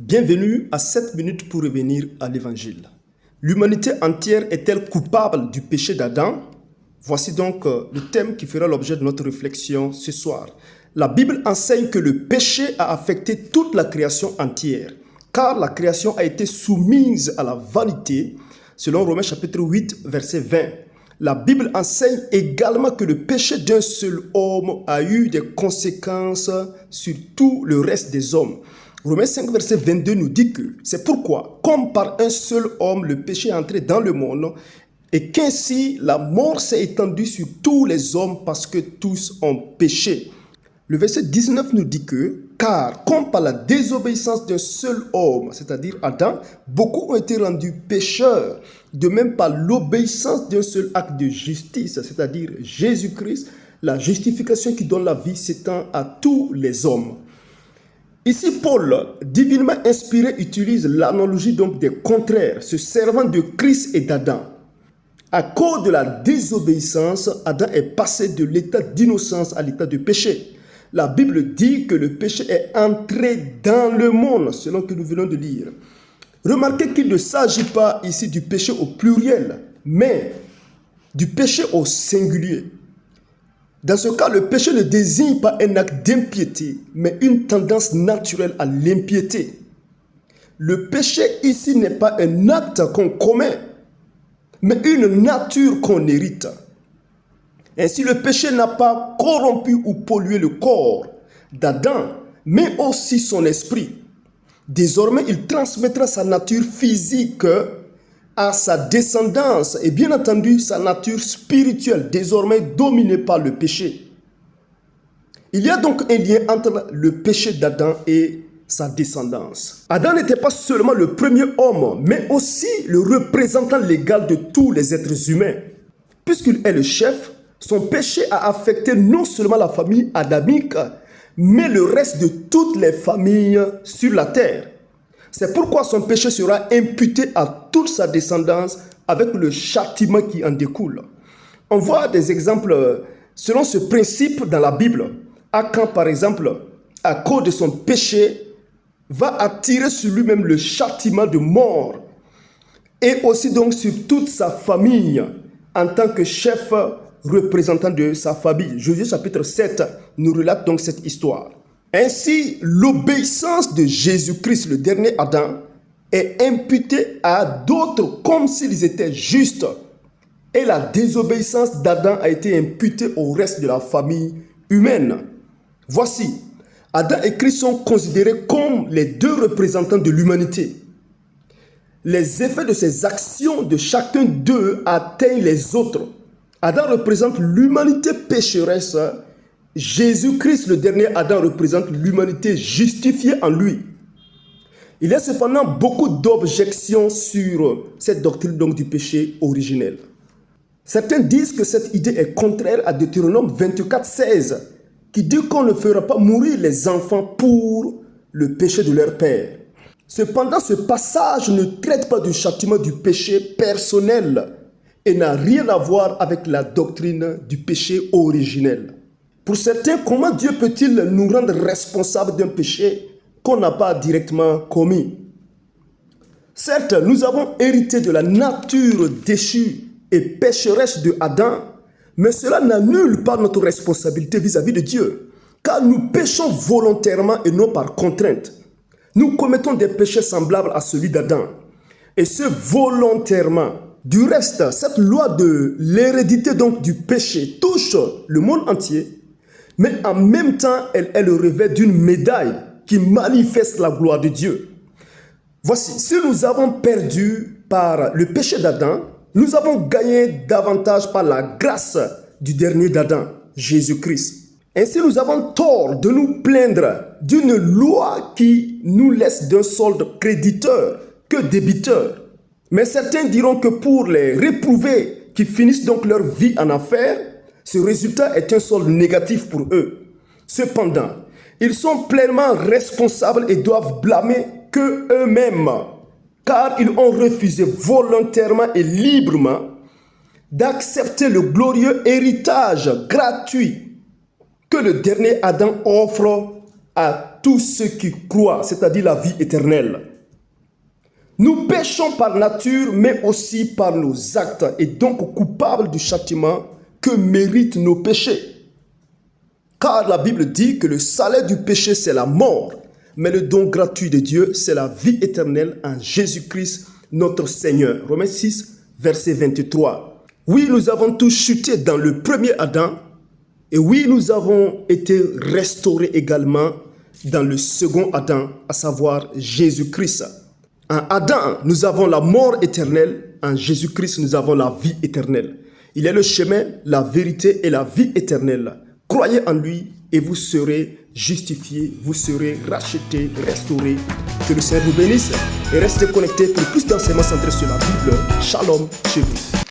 Bienvenue à 7 minutes pour revenir à l'évangile. L'humanité entière est-elle coupable du péché d'Adam? Voici donc le thème qui fera l'objet de notre réflexion ce soir. La Bible enseigne que le péché a affecté toute la création entière, car la création a été soumise à la vanité, selon Romains chapitre 8, verset 20. La Bible enseigne également que le péché d'un seul homme a eu des conséquences sur tout le reste des hommes. Romains 5, verset 22 nous dit que c'est pourquoi, comme par un seul homme, le péché est entré dans le monde, et qu'ainsi la mort s'est étendue sur tous les hommes parce que tous ont péché. Le verset 19 nous dit que, car comme par la désobéissance d'un seul homme, c'est-à-dire Adam, beaucoup ont été rendus pécheurs, de même par l'obéissance d'un seul acte de justice, c'est-à-dire Jésus-Christ, la justification qui donne la vie s'étend à tous les hommes. Ici, Paul, divinement inspiré, utilise l'analogie donc des contraires, se servant de Christ et d'Adam. À cause de la désobéissance, Adam est passé de l'état d'innocence à l'état de péché. La Bible dit que le péché est entré dans le monde, selon que nous venons de lire. Remarquez qu'il ne s'agit pas ici du péché au pluriel, mais du péché au singulier. Dans ce cas, le péché ne désigne pas un acte d'impiété, mais une tendance naturelle à l'impiété. Le péché ici n'est pas un acte qu'on commet, mais une nature qu'on hérite. Ainsi, le péché n'a pas corrompu ou pollué le corps d'Adam, mais aussi son esprit. Désormais, il transmettra sa nature physique à sa descendance et bien entendu sa nature spirituelle, désormais dominée par le péché. Il y a donc un lien entre le péché d'Adam et sa descendance. Adam n'était pas seulement le premier homme, mais aussi le représentant légal de tous les êtres humains. Puisqu'il est le chef, son péché a affecté non seulement la famille adamique, mais le reste de toutes les familles sur la terre. C'est pourquoi son péché sera imputé à toute sa descendance avec le châtiment qui en découle. On voit des exemples selon ce principe dans la Bible. Achan, par exemple, à cause de son péché, va attirer sur lui-même le châtiment de mort et aussi donc sur toute sa famille en tant que chef représentant de sa famille. Josué chapitre 7 nous relate donc cette histoire. Ainsi, l'obéissance de Jésus-Christ, le dernier Adam, est imputée à d'autres comme s'ils étaient justes. Et la désobéissance d'Adam a été imputée au reste de la famille humaine. Voici, Adam et Christ sont considérés comme les deux représentants de l'humanité. Les effets de ces actions de chacun d'eux atteignent les autres. Adam représente l'humanité pécheresse. Jésus-Christ, le dernier Adam, représente l'humanité justifiée en lui. Il y a cependant beaucoup d'objections sur cette doctrine donc du péché originel. Certains disent que cette idée est contraire à Deutéronome 24, 16, qui dit qu'on ne fera pas mourir les enfants pour le péché de leur père. Cependant, ce passage ne traite pas du châtiment du péché personnel et n'a rien à voir avec la doctrine du péché originel. Pour certains, comment Dieu peut-il nous rendre responsables d'un péché qu'on n'a pas directement commis? Certes, nous avons hérité de la nature déchue et pécheresse de Adam, mais cela n'annule pas notre responsabilité vis-à-vis de Dieu, car nous péchons volontairement et non par contrainte. Nous commettons des péchés semblables à celui d'Adam, et ce volontairement. Du reste, cette loi de l'hérédité donc du péché touche le monde entier, mais en même temps, elle est le revers d'une médaille qui manifeste la gloire de Dieu. Voici, si nous avons perdu par le péché d'Adam, nous avons gagné davantage par la grâce du dernier d'Adam, Jésus-Christ. Ainsi, nous avons tort de nous plaindre d'une loi qui nous laisse d'un solde créditeur que débiteur. Mais certains diront que pour les réprouvés qui finissent donc leur vie en enfer, ce résultat est un solde négatif pour eux. Cependant, ils sont pleinement responsables et doivent blâmer que eux-mêmes, car ils ont refusé volontairement et librement d'accepter le glorieux héritage gratuit que le dernier Adam offre à tous ceux qui croient, c'est-à-dire la vie éternelle. Nous péchons par nature, mais aussi par nos actes, et donc coupables du châtiment que méritent nos péchés. Car la Bible dit que le salaire du péché, c'est la mort, mais le don gratuit de Dieu, c'est la vie éternelle en Jésus-Christ, notre Seigneur. Romains 6, verset 23. Oui, nous avons tous chuté dans le premier Adam, et oui, nous avons été restaurés également dans le second Adam, à savoir Jésus-Christ. En Adam, nous avons la mort éternelle, en Jésus-Christ, nous avons la vie éternelle. Il est le chemin, la vérité et la vie éternelle. Croyez en lui et vous serez justifiés, vous serez rachetés, restaurés. Que le Seigneur vous bénisse et restez connectés pour plus d'enseignements centrés sur la Bible. Shalom chez vous.